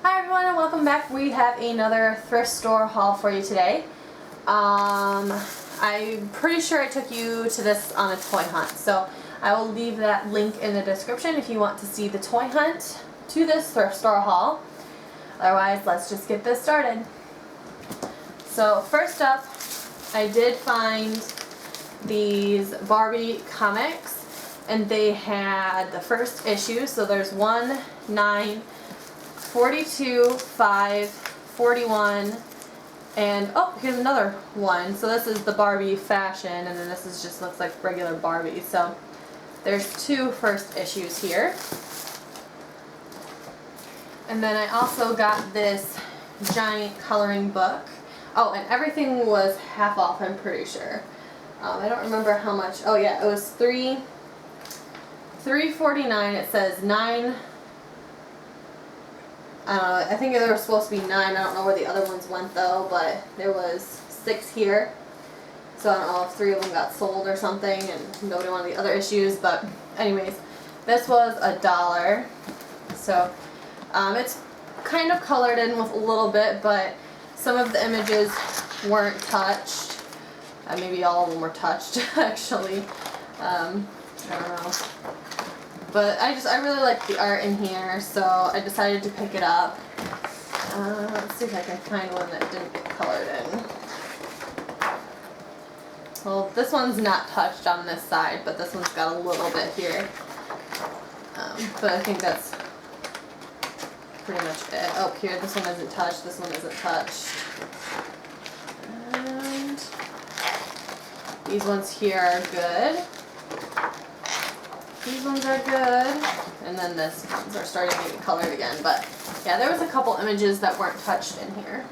Hi everyone and welcome back. We have another thrift store haul for you today. I'm pretty sure I took you to this on a toy hunt, so I will leave that link in the description if you want to see the toy hunt to this thrift store haul. Otherwise, let's just get this started. So first up, I did find these Barbie Comics, and they had the first issue, so there's 1, 9, 42, 5, 41, and oh, here's another one. So this is the Barbie fashion, and then this is just looks like regular Barbie. So there's 2 first issues here. And then I also got this giant coloring book. Oh, and everything was half off, I'm pretty sure. I don't remember how much. Oh yeah, it was $3.49. It says 9. I think there was supposed to be 9. I don't know where the other ones went though, but there was 6 here. So I don't know if 3 of them got sold or something and nobody wanted the other issues, but anyways, this was $1. So it's kind of colored in with a little bit, but some of the images weren't touched. Maybe all of them were touched actually. I don't know. But I really like the art in here, so I decided to pick it up. Let's see if I can find one that didn't get colored in. Well, this one's not touched on this side, but this one's got a little bit here. But I think that's pretty much it. Oh, here, this one isn't touched, this one isn't touched. And these ones here are good. These ones are good, and then this ones are starting to get colored again, but yeah, there was a couple images that weren't touched in here.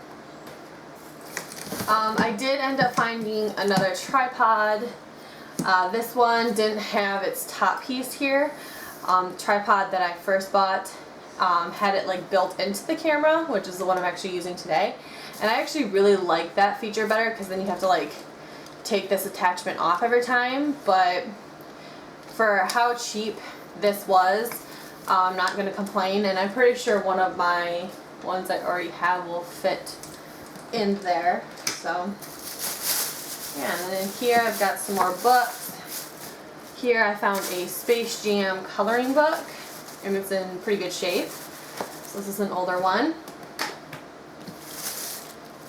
I did end up finding another tripod. This one didn't have its top piece here. The tripod that I first bought had it like built into the camera, which is the one I'm actually using today, and I actually really like that feature better because then you have to like take this attachment off every time, but for how cheap this was, I'm not going to complain, and I'm pretty sure one of my ones I already have will fit in there. So yeah, and then here I've got some more books. Here I found a Space Jam coloring book, and it's in pretty good shape. So this is an older one.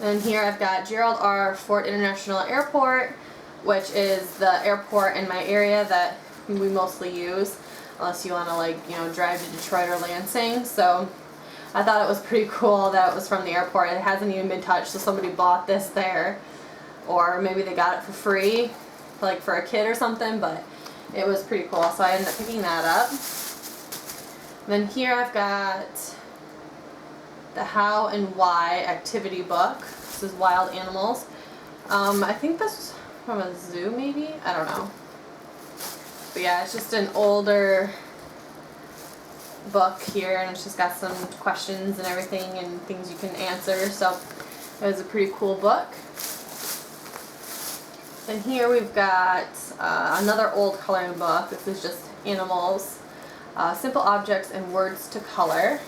And here I've got Gerald R. Ford International Airport, which is the airport in my area that we mostly use, unless you want to, like, you know, drive to Detroit or Lansing. So I thought it was pretty cool that it was from the airport. It hasn't even been touched, so somebody bought this there, or maybe they got it for free, like for a kid or something, but it was pretty cool, so I ended up picking that up. Then here I've got the How and Why activity book. This is Wild Animals. I think this was from a zoo, maybe? I don't know. But yeah, it's just an older book here, and it's just got some questions and everything and things you can answer, so it was a pretty cool book. And here we've got another old coloring book. This is just animals, simple objects and words to color.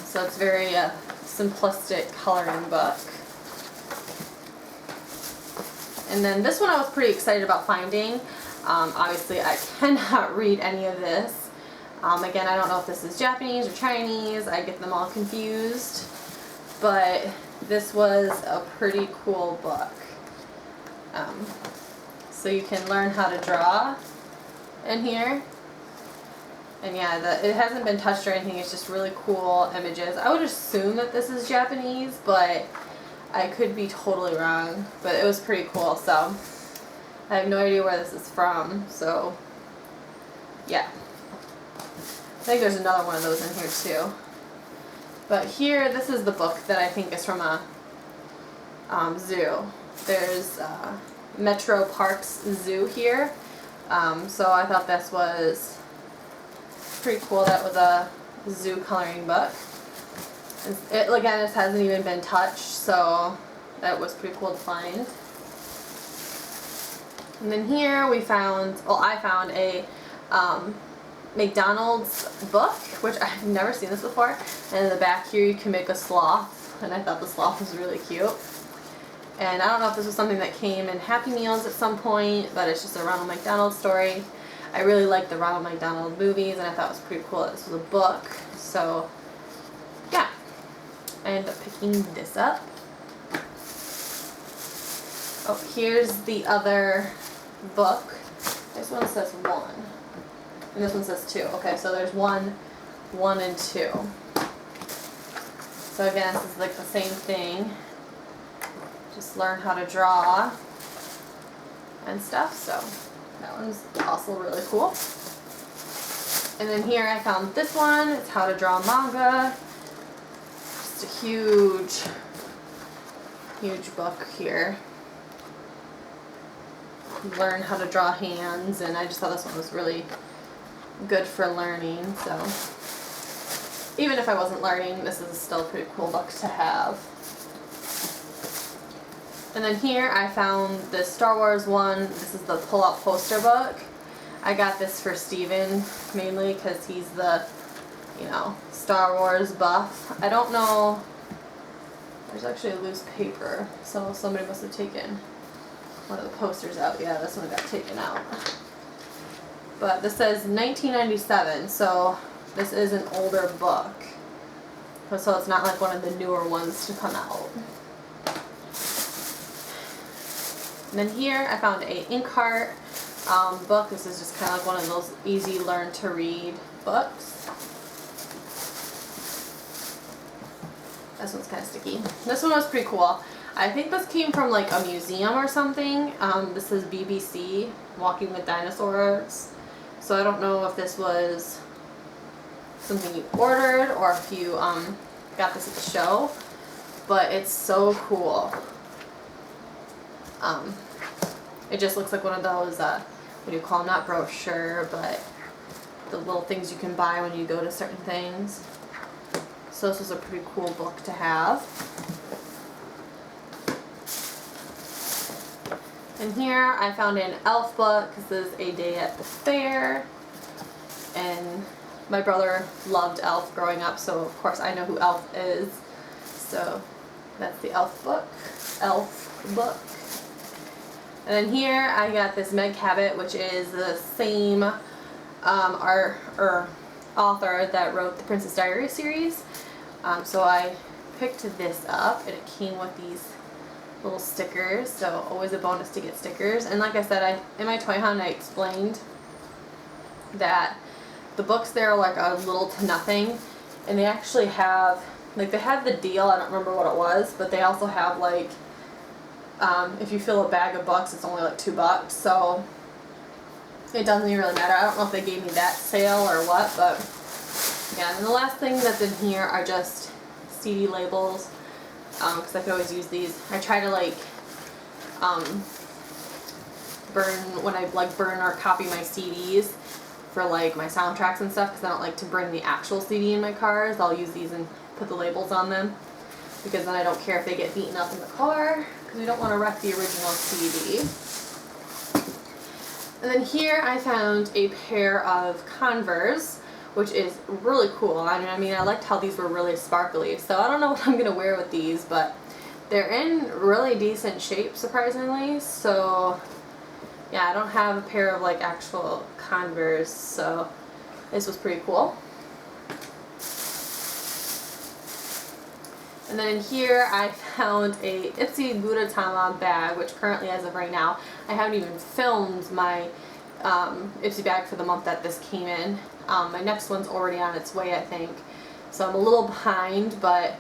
So it's very simplistic coloring book. And then this one I was pretty excited about finding. Obviously I cannot read any of this. Again, I don't know if this is Japanese or Chinese. I get them all confused. But this was a pretty cool book. So you can learn how to draw in here. And yeah, it hasn't been touched or anything. It's just really cool images. I would assume that this is Japanese, but I could be totally wrong. But it was pretty cool, so I have no idea where this is from, so yeah. I think there's another one of those in here too. But here, this is the book that I think is from a zoo. There's Metro Parks Zoo here. So I thought this was pretty cool. That was a zoo coloring book. Again, it hasn't even been touched, so that was pretty cool to find. And then here we found, well, I found a McDonald's book, which I've never seen this before. And in the back here you can make a sloth, and I thought the sloth was really cute. And I don't know if this was something that came in Happy Meals at some point, but it's just a Ronald McDonald story. I really like the Ronald McDonald movies, and I thought it was pretty cool that this was a book. So yeah, I ended up picking this up. Oh, here's the other book. This one says 1, and this one says 2. Okay, so there's 1, 1, and 2. So again, this is like the same thing. Just learn how to draw and stuff. So that one's also really cool. And then here I found this one. It's How to Draw Manga. Just a huge, huge book here. Learn how to draw hands, and I just thought this one was really good for learning. So even if I wasn't learning, this is still a pretty cool book to have. And then here I found this Star Wars one. This is the pull-out poster book. I got this for Steven mainly because he's the, Star Wars buff. I don't know. There's actually a loose paper, so somebody must have taken one of the posters out. Yeah, this one got taken out. But this says 1997, so this is an older book. So it's not like one of the newer ones to come out. And then here I found a Inkheart book. This is just kind of like one of those easy learn to read books. This one's kind of sticky. This one was pretty cool. I think this came from like a museum or something. This is BBC, Walking with Dinosaurs. So I don't know if this was something you ordered or if you got this at the show, but it's so cool. It just looks like one of those, what do you call them, not brochure, but the little things you can buy when you go to certain things. So this was a pretty cool book to have. And here I found an elf book. This is A Day at the Fair. And my brother loved Elf growing up, so of course I know who Elf is. So that's the Elf book. And then here I got this Meg Cabot, which is the same author that wrote the Princess Diaries series. So I picked this up, and it came with these little stickers, so always a bonus to get stickers. And like I said, in my toy hunt I explained that the books there are like a little to nothing, and they actually have, like, they had the deal, I don't remember what it was, but they also have like, if you fill a bag of books, it's only like $2, so it doesn't even really matter. I don't know if they gave me that sale or what, but yeah. And the last thing that's in here are just CD labels, because I could always use these. I try to like burn or copy my CDs for like my soundtracks and stuff, because I don't like to bring the actual CD in my cars. I'll use these and put the labels on them, because then I don't care if they get beaten up in the car, because we don't want to wreck the original CD. And then here I found a pair of Converse, which is really cool. I mean, I liked how these were really sparkly, so I don't know what I'm going to wear with these, but they're in really decent shape, surprisingly. So yeah, I don't have a pair of like actual Converse, so this was pretty cool. And then in here I found a Ipsy Gudetama bag, which currently, as of right now, I haven't even filmed my Ipsy bag for the month that this came in. My next one's already on its way, I think. So I'm a little behind, but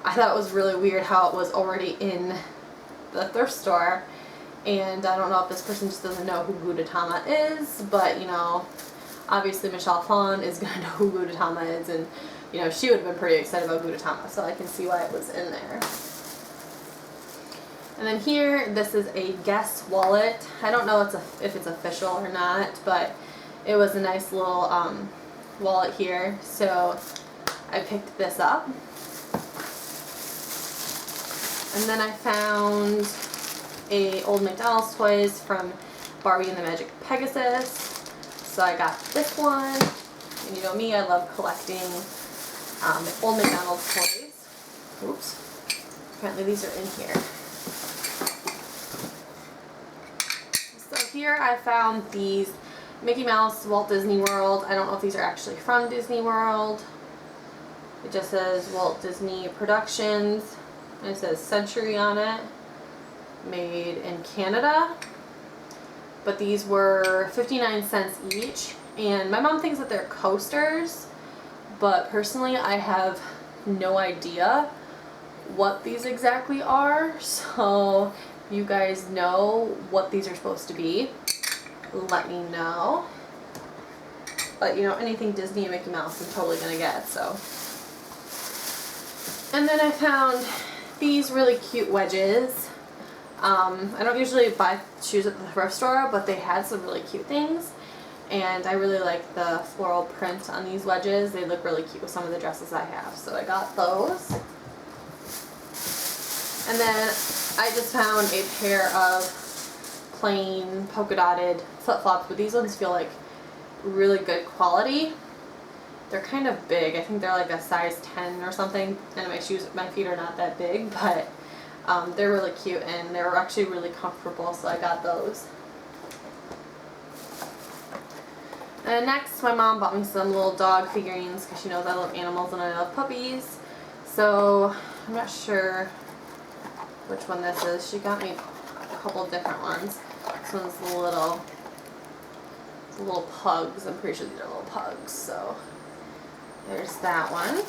I thought it was really weird how it was already in the thrift store. And I don't know if this person just doesn't know who Gudetama is, but obviously Michelle Fawn is going to know who Gudetama is, and she would have been pretty excited about Gudetama, so I can see why it was in there. And then here, this is a Guess wallet. I don't know if it's official or not, but it was a nice little wallet here, so I picked this up. And then I found a old McDonald's toys from Barbie and the Magic Pegasus. So I got this one, And you know me, I love collecting old McDonald's toys. Oops. Apparently these are in here. So here I found these Mickey Mouse Walt Disney World. I don't know if these are actually from Disney World. It just says Walt Disney Productions. And it says Century on it. Made in Canada. But these were 59 cents each. And my mom thinks that they're coasters. But personally, I have no idea what these exactly are. So if you guys know what these are supposed to be, let me know. But you know, anything Disney and Mickey Mouse I'm totally gonna get, so. And then I found these really cute wedges. I don't usually buy shoes at the thrift store, but they had some really cute things. And I really like the floral print on these wedges. They look really cute with some of the dresses I have, so I got those. And then I just found a pair of plain polka dotted flip-flops, but these ones feel like really good quality. They're kind of big. I think they're like a size 10 or something, and my feet are not that big, but they're really cute and they're actually really comfortable, so I got those. And next, my mom bought me some little dog figurines because she knows I love animals and I love puppies. So I'm not sure which one this is. She got me a couple different ones. This one's the little pugs. I'm pretty sure these are little pugs. So there's that one.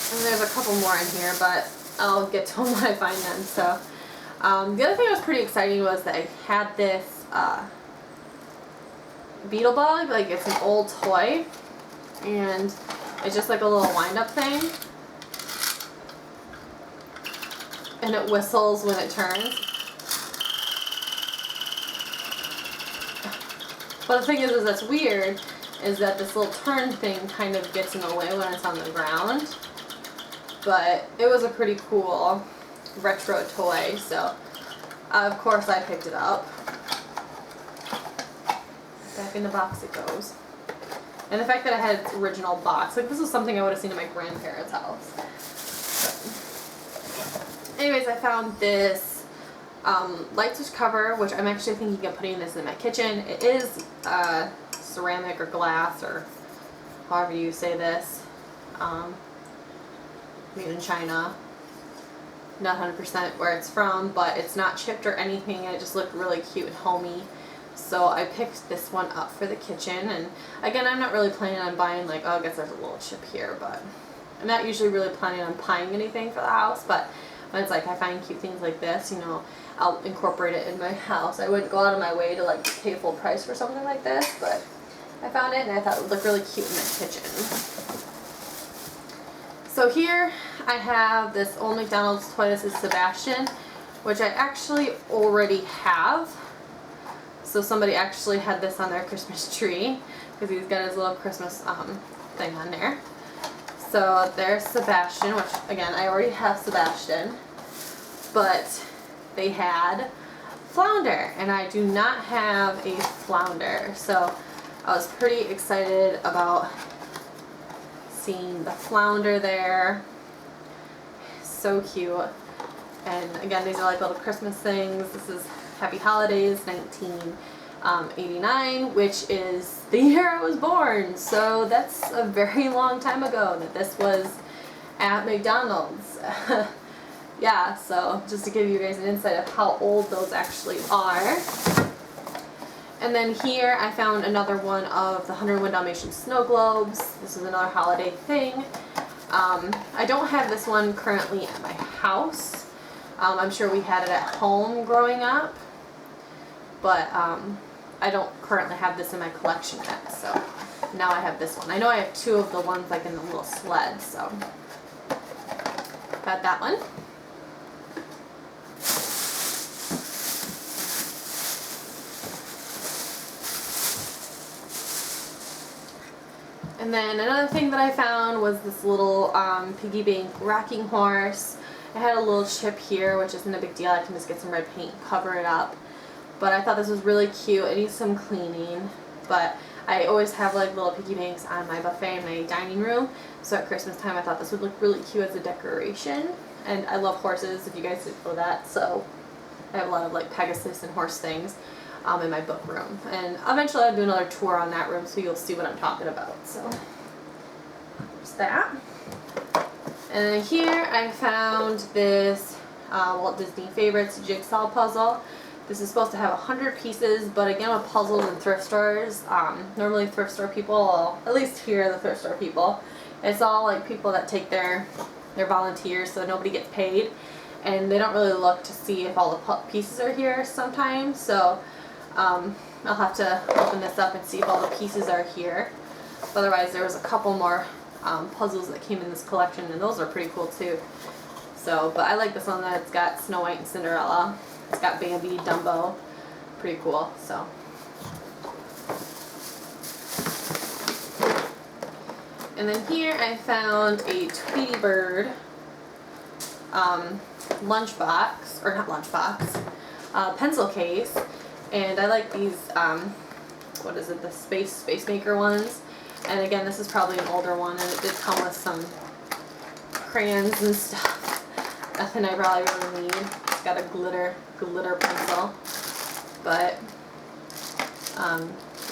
And there's a couple more in here, but I'll get to them when I find them. So the other thing that was pretty exciting was that I had this Beetle bug. Like, it's an old toy, and it's just like a little wind-up thing, and it whistles when it turns. But the thing is that's weird is that this little turn thing kind of gets in the way when it's on the ground. But it was a pretty cool retro toy, so of course I picked it up. Back in the box it goes. And the fact that I had its original box, like, this is something I would have seen at my grandparents' house. But anyways, I found this light switch cover, which I'm actually thinking of putting this in my kitchen. It is ceramic or glass, or however you say this, made in China. Not 100% where it's from, but it's not chipped or anything. It just looked really cute and homey. So I picked this one up for the kitchen, and again, I'm not really planning on buying, like, oh, I guess there's a little chip here, but I'm not usually really planning on buying anything for the house. But when it's like I find cute things like this, you know, I'll incorporate it in my house. I wouldn't go out of my way to, like, pay full price for something like this, but I found it and I thought it would look really cute in my kitchen. So here I have this old McDonald's toy. This is Sebastian, which I actually already have. So somebody actually had this on their Christmas tree because he's got his little Christmas thing on there. So there's Sebastian, which again, I already have Sebastian, but they had Flounder, and I do not have a Flounder. So I was pretty excited about seeing the Flounder there. So cute. And again, these are like little Christmas things. This is Happy Holidays 1989, which is the year I was born. So that's a very long time ago that this was at McDonald's. Yeah, so just to give you guys an insight of how old those actually are. And then here I found another one of the 101 Dalmatian snow globes. This is another holiday thing. I don't have this one currently at my house. I'm sure we had it at home growing up, but I don't currently have this in my collection yet, so now I have this one. I know I have two of the ones like in the little sled, so got that one. And then another thing that I found was this little piggy bank rocking horse. I had a little chip here, which isn't a big deal. I can just get some red paint and cover it up. But I thought this was really cute. It needs some cleaning. But I always have like little piggy banks on my buffet in my dining room. So at Christmas time I thought this would look really cute as a decoration. And I love horses, if you guys didn't know that. So I have a lot of like Pegasus and horse things in my book room. And eventually I'll do another tour on that room so you'll see what I'm talking about. So there's that. And then here I found this Walt Disney Favorites jigsaw puzzle. This is supposed to have 100 pieces, but again with puzzles and thrift stores, normally thrift store people, at least here the thrift store people, it's all like people that take their volunteers, so nobody gets paid, and they don't really look to see if all the pieces are here sometimes. So I'll have to open this up and see if all the pieces are here. Otherwise, there was a couple more puzzles that came in this collection, and those are pretty cool too. So, but I like this one that it's got Snow White and Cinderella. It's got Bambi, Dumbo. Pretty cool. So. And then here I found a Tweety Bird lunchbox, or not lunchbox, pencil case. And I like these, what is it, the Space Maker ones. And again, this is probably an older one, and it did come with some crayons and stuff. Nothing I probably really need. It's got a glitter pencil. But,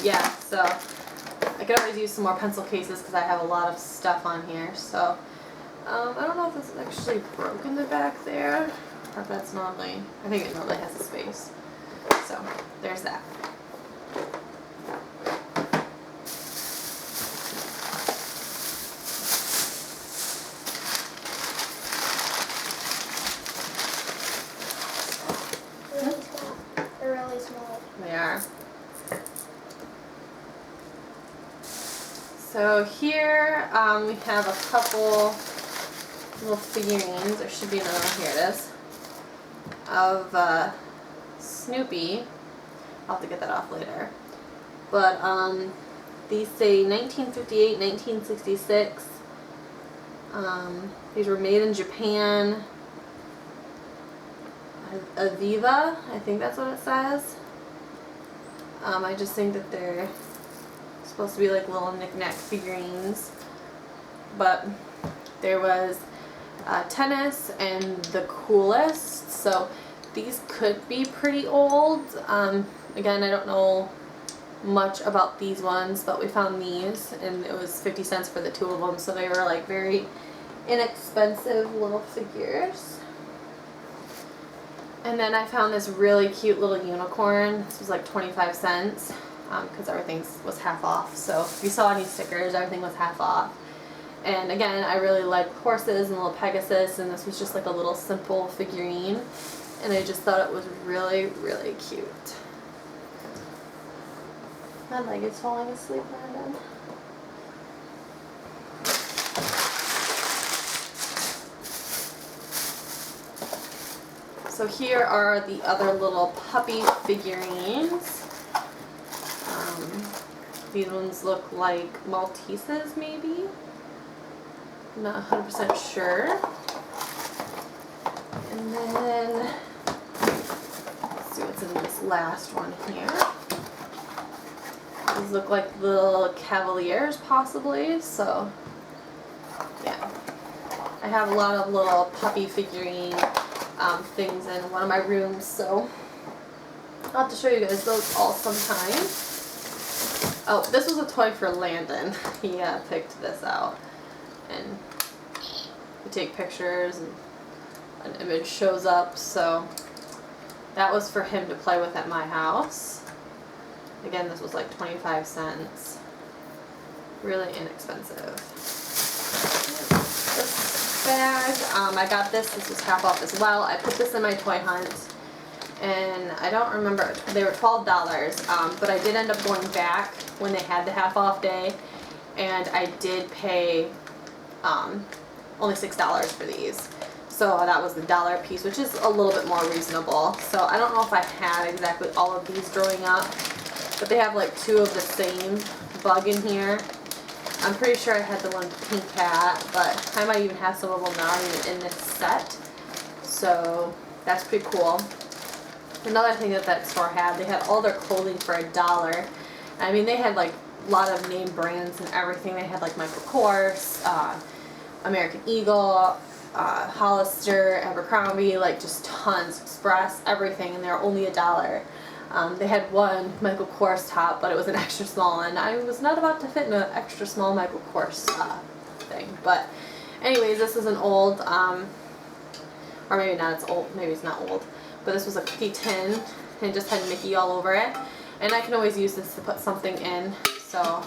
yeah, so I could always use some more pencil cases because I have a lot of stuff on here. So, I don't know if this is actually broken in the back there, or if that's normally, I think it normally has a space. So, there's that. They're really small. They are. So here we have a couple little figurines. There should be another one. Here it is. Of Snoopy. I'll have to get that off later. But these say 1958, 1966. These were made in Japan. Aviva, I think that's what it says. I just think that they're supposed to be like little knick-knack figurines. But there was tennis and the coolest. So these could be pretty old. Again, I don't know much about these ones, but we found these and it was 50 cents for the two of them. So they were like very inexpensive little figures. And then I found this really cute little unicorn. This was like 25 cents because everything was half off. So if you saw any stickers, everything was half off. And again, I really like horses and little Pegasus, and this was just like a little simple figurine. And I just thought it was really, really cute. My leg is falling asleep, Brandon. So here are the other little puppy figurines. These ones look like Malteses, maybe? I'm not 100% sure. And then, let's see what's in this last one here. These look like little Cavaliers, possibly. So, yeah. I have a lot of little puppy figurine things in one of my rooms, so I'll have to show you guys those all sometime. Oh, this was a toy for Landon. He picked this out, and you take pictures and an image shows up, so that was for him to play with at my house. Again, this was like 25 cents. Really inexpensive. This bag, I got this was half off as well. I put this in my toy hunt, and I don't remember, they were $12, but I did end up going back when they had the half off day, and I did pay only $6 for these. So that was the $1 a piece, which is a little bit more reasonable. So I don't know if I had exactly all of these growing up, but they have like two of the same bug in here. I'm pretty sure I had the one pink cat, but I might even have some of them not even in this set. So that's pretty cool. Another thing that store had, they had all their clothing for $1. I mean, they had like a lot of name brands and everything. They had like Michael Kors, American Eagle, Hollister, Abercrombie, like just tons, Express, everything, and they're only $1. They had one Michael Kors top, but it was an extra small, and I was not about to fit in an extra small Michael Kors thing. But anyways, this is an old, or maybe not, it's old, maybe it's not old, but this was a cookie tin, and it just had Mickey all over it. And I can always use this to put something in, so,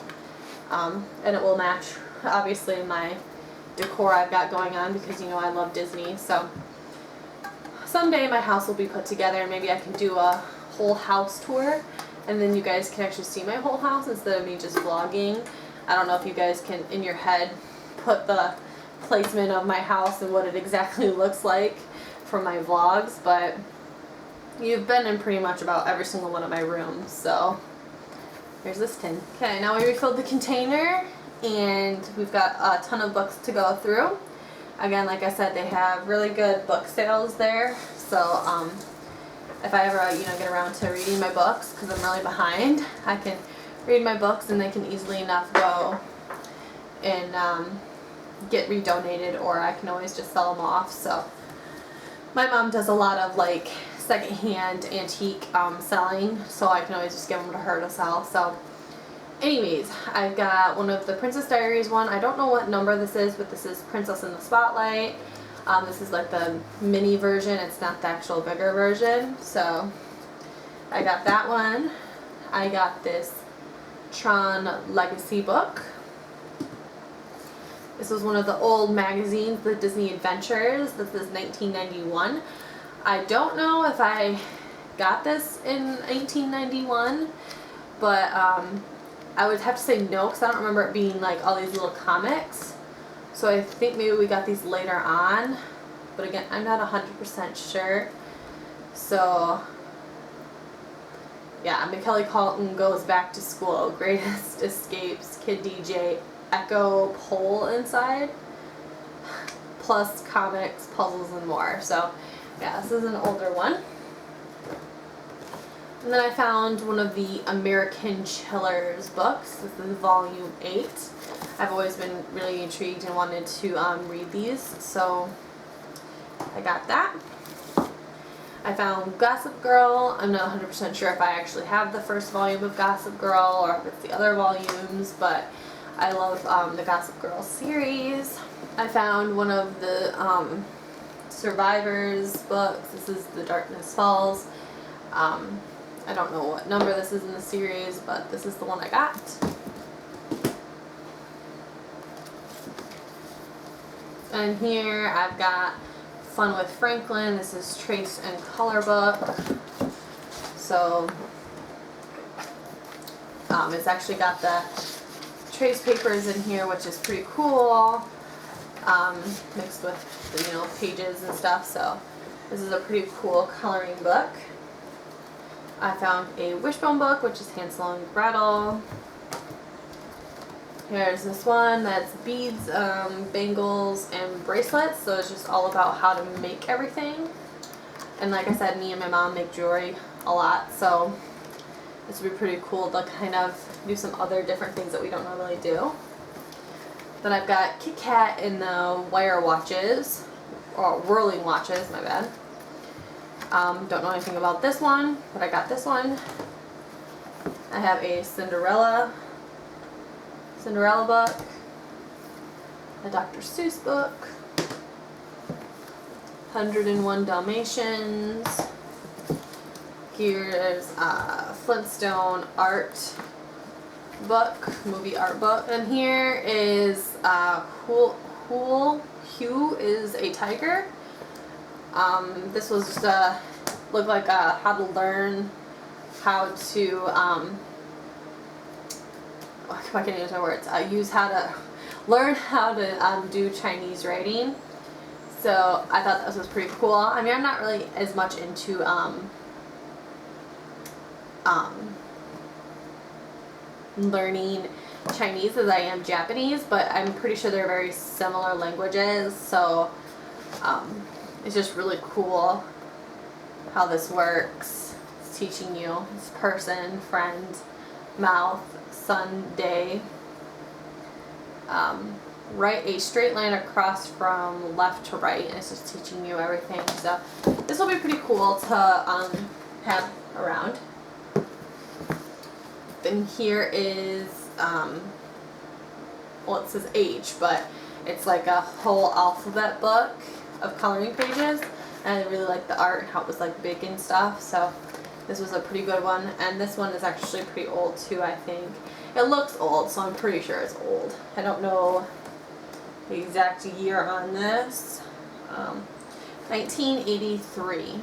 and it will match, obviously, my decor I've got going on, because, you know, I love Disney. So someday my house will be put together, and maybe I can do a whole house tour, and then you guys can actually see my whole house instead of me just vlogging. I don't know if you guys can, in your head, put the placement of my house and what it exactly looks like for my vlogs, but you've been in pretty much about every single one of my rooms. So here's this tin. Okay, now we refilled the container, and we've got a ton of books to go through. Again, like I said, they have really good book sales there, so if I ever, you know, get around to reading my books, because I'm really behind, I can read my books, and they can easily enough go and get redonated, or I can always just sell them off. So my mom does a lot of like secondhand antique selling, so I can always just give them to her to sell. So anyways, I've got one of the Princess Diaries one. I don't know what number this is, but this is Princess in the Spotlight. This is like the mini version. It's not the actual bigger version. So I got that one. I got this Tron Legacy book. This was one of the old magazines, the Disney Adventures. This is 1991. I don't know if I got this in 1891, but I would have to say no, because I don't remember it being like all these little comics. So I think maybe we got these later on, but again, I'm not 100% sure. So yeah, Macaulay Culkin Goes Back to School, Greatest Escapes, Kid DJ, Echo Pole inside, plus comics, puzzles, and more. So yeah, this is an older one. And then I found one of the American Chillers books. This is volume 8. I've always been really intrigued and wanted to read these, so I got that. I found Gossip Girl. I'm not 100% sure if I actually have the first volume of Gossip Girl or if it's the other volumes, but I love the Gossip Girl series. I found one of the Survivors books. This is The Darkness Falls. I don't know what number this is in the series, but this is the one I got. And here I've got Fun with Franklin. This is Trace and Color book. So it's actually got the trace papers in here, which is pretty cool, mixed with the, you know, pages and stuff. So this is a pretty cool coloring book. I found a Wishbone book, which is Hansel and Gretel. Here's this one that's beads, bangles, and bracelets. So it's just all about how to make everything. And like I said, me and my mom make jewelry a lot, so this would be pretty cool to kind of do some other different things that we don't normally do. Then I've got Kit Kat in the wire watches, or whirling watches, my bad. Don't know anything about this one, but I got this one. I have a Cinderella book, a Dr. Seuss book, 101 Dalmatians. Here's a Flintstone art book, movie art book. And here is Hugh is a tiger. This was just looked like how to learn how to I can't use my words. Learn how to do Chinese writing. So I thought this was pretty cool. I mean, I'm not really as much into learning Chinese as I am Japanese, but I'm pretty sure they're very similar languages. So it's just really cool how this works. It's teaching you this person, friend, mouth, Sunday. Write a straight line across from left to right, and it's just teaching you everything. So this will be pretty cool to have around. Then here is, well, it says age, but it's like a whole alphabet book of coloring pages, and I really like the art and how it was like big and stuff. So this was a pretty good one, and this one is actually pretty old too, I think. It looks old, so I'm pretty sure it's old. I don't know the exact year on this. 1983.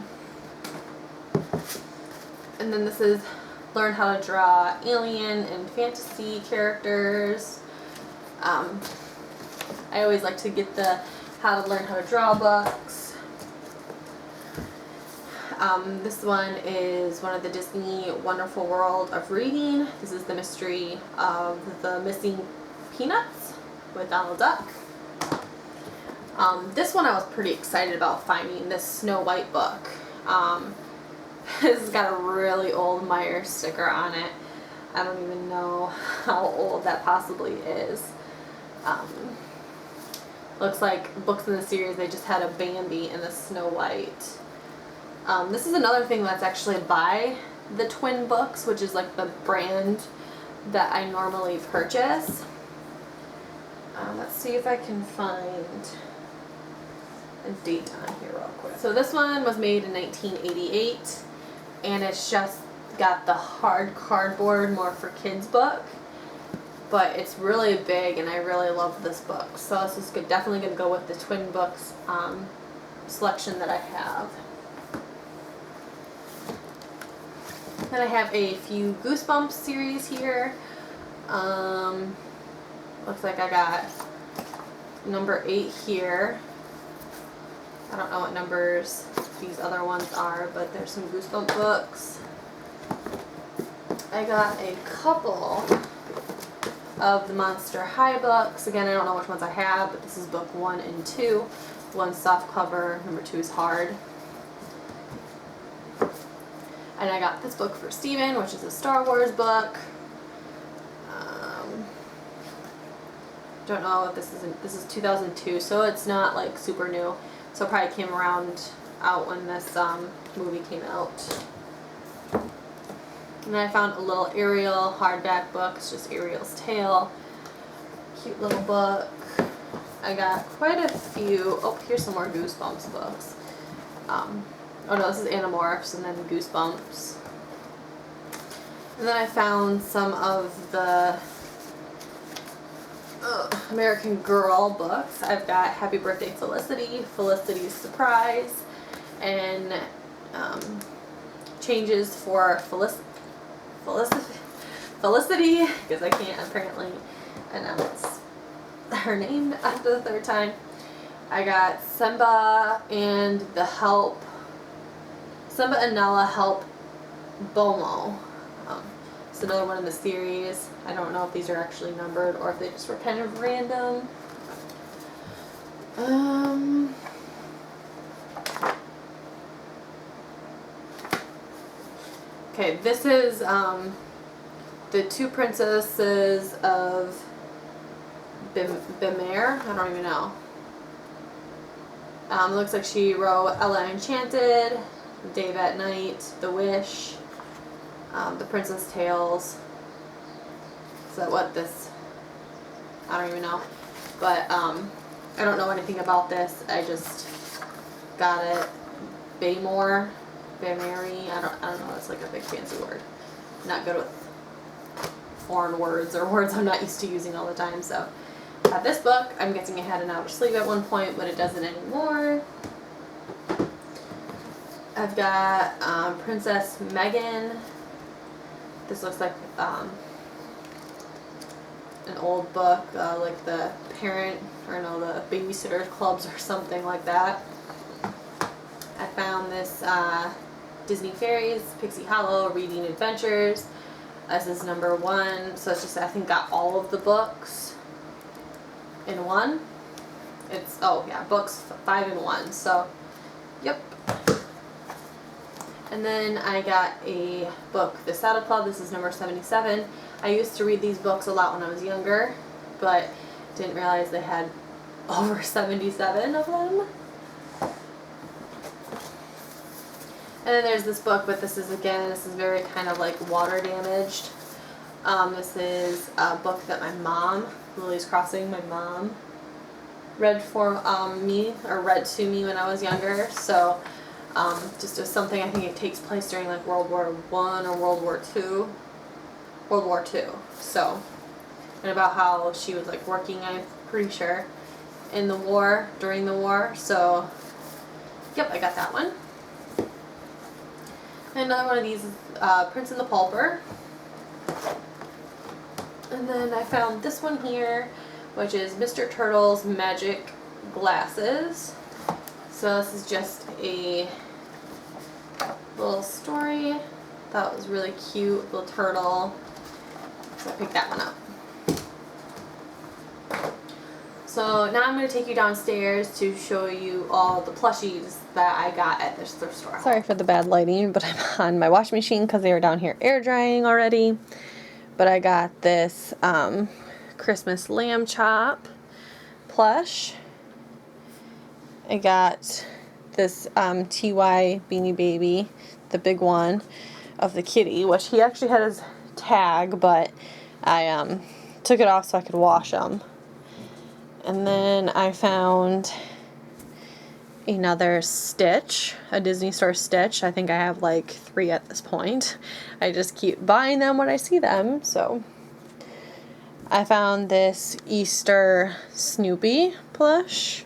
And then this is learn how to draw alien and fantasy characters. I always like to get the how to learn how to draw books. This one is one of the Disney Wonderful World of Reading. This is the mystery of the missing peanuts with Donald Duck. This one I was pretty excited about finding, this Snow White book. This has got a really old Meyer sticker on it. I don't even know how old that possibly is. Looks like books in the series, they just had a Bambi and a Snow White. This is another thing that's actually by the Twin Books, which is like the brand that I normally purchase. Let's see if I can find a date on here real quick. So this one was made in 1988, and it's just got the hard cardboard, more for kids book, but it's really big, and I really love this book. So this is good, definitely going to go with the Twin Books selection that I have. Then I have a few Goosebumps series here. Looks like I got number 8 here. I don't know what numbers these other ones are, but there's some Goosebump books. I got a couple of the Monster High books. Again, I don't know which ones I have, but this is book 1 and 2. One's soft cover, number 2 is hard. And I got this book for Steven, which is a Star Wars book. Don't know if this is 2002, so it's not like super new. So it probably came out when this movie came out. And then I found a little Ariel hardback book. It's just Ariel's Tale. Cute little book. I got quite a few. Oh, here's some more Goosebumps books. Oh no, this is Animorphs and then Goosebumps. And then I found some of the American Girl books. I've got Happy Birthday Felicity, Felicity's Surprise, and Changes for Felicity, because I can't apparently announce her name after the third time. I got Simba and Nala Help Bomo. It's another one in the series. I don't know if these are actually numbered or if they just were kind of random. Okay, this is the Two Princesses of Bimare. I don't even know. Looks like she wrote Ella Enchanted, Dave at Night, The Wish, The Princess Tales. Is that what this? I don't even know. But I don't know anything about this. I just got it. Baymore, Baymary. I don't know. It's like a big fancy word. Not good with foreign words or words I'm not used to using all the time. So this book, I'm guessing it had an outer sleeve at one point, but it doesn't anymore. I've got Princess Megan. This looks like an old book, like the parent, or no, the babysitter clubs or something like that. I found this Disney Fairies, Pixie Hollow, Reading Adventures. This is number 1, so it's just, I think, got all of the books in one. It's, oh yeah, books 5 in 1, so, yep. And then I got a book, The Saddle Club. This is number 77. I used to read these books a lot when I was younger, but didn't realize they had over 77 of them. And then there's this book, but this is very kind of like water damaged. This is a book that my mom, Lily's Crossing, my mom, read to me when I was younger. So just as something, I think it takes place during like World War I or World War II. World War II. So, and about how she was like working, I'm pretty sure, in the war, during the war. So, yep, I got that one. And another one of these is Prince and the Pauper. And then I found this one here, which is Mr. Turtle's Magic Glasses. So this is just a little story. Thought it was really cute, little turtle. So I picked that one up. So now I'm going to take you downstairs to show you all the plushies that I got at this thrift store. Sorry for the bad lighting, but I'm on my washing machine because they were down here air drying already. But I got this Christmas lamb chop plush. I got this TY Beanie Baby, the big one of the kitty, which he actually had his tag, but I took it off so I could wash them. And then I found another Stitch, a Disney Store Stitch. I think I have like 3 at this point. I just keep buying them when I see them. So I found this Easter Snoopy plush.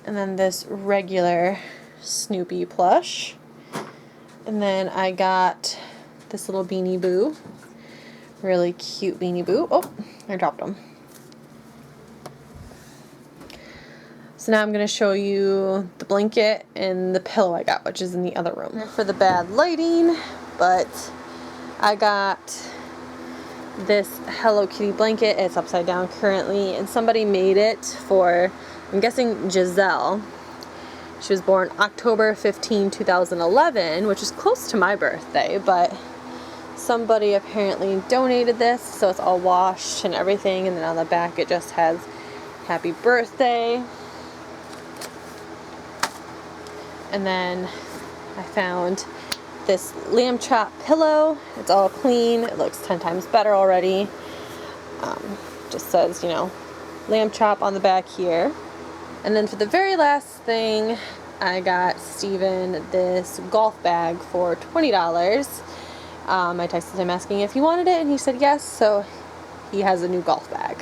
And then this regular Snoopy plush. And then I got this little Beanie Boo. Really cute Beanie Boo. Oh, I dropped them. So now I'm going to show you the blanket and the pillow I got, which is in the other room. For the bad lighting, but I got this Hello Kitty blanket. It's upside down currently, and somebody made it for, I'm guessing, Giselle. She was born October 15, 2011, which is close to my birthday, but somebody apparently donated this, so it's all washed and everything, and then on the back it just has happy birthday. And then I found this lamb chop pillow. It's all clean. It looks 10 times better already. Just says, you know, lamb chop on the back here. And then for the very last thing, I got Steven this golf bag for $20. I texted him asking if he wanted it, and he said yes, so he has a new golf bag.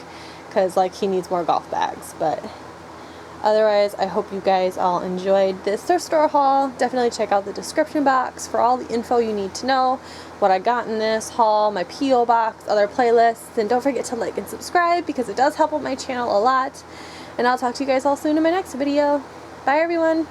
Because, like, he needs more golf bags, but otherwise, I hope you guys all enjoyed this thrift store haul. Definitely check out the description box for all the info you need to know, what I got in this haul, my P.O. box, other playlists, and don't forget to like and subscribe because it does help out my channel a lot. And I'll talk to you guys all soon in my next video. Bye, everyone.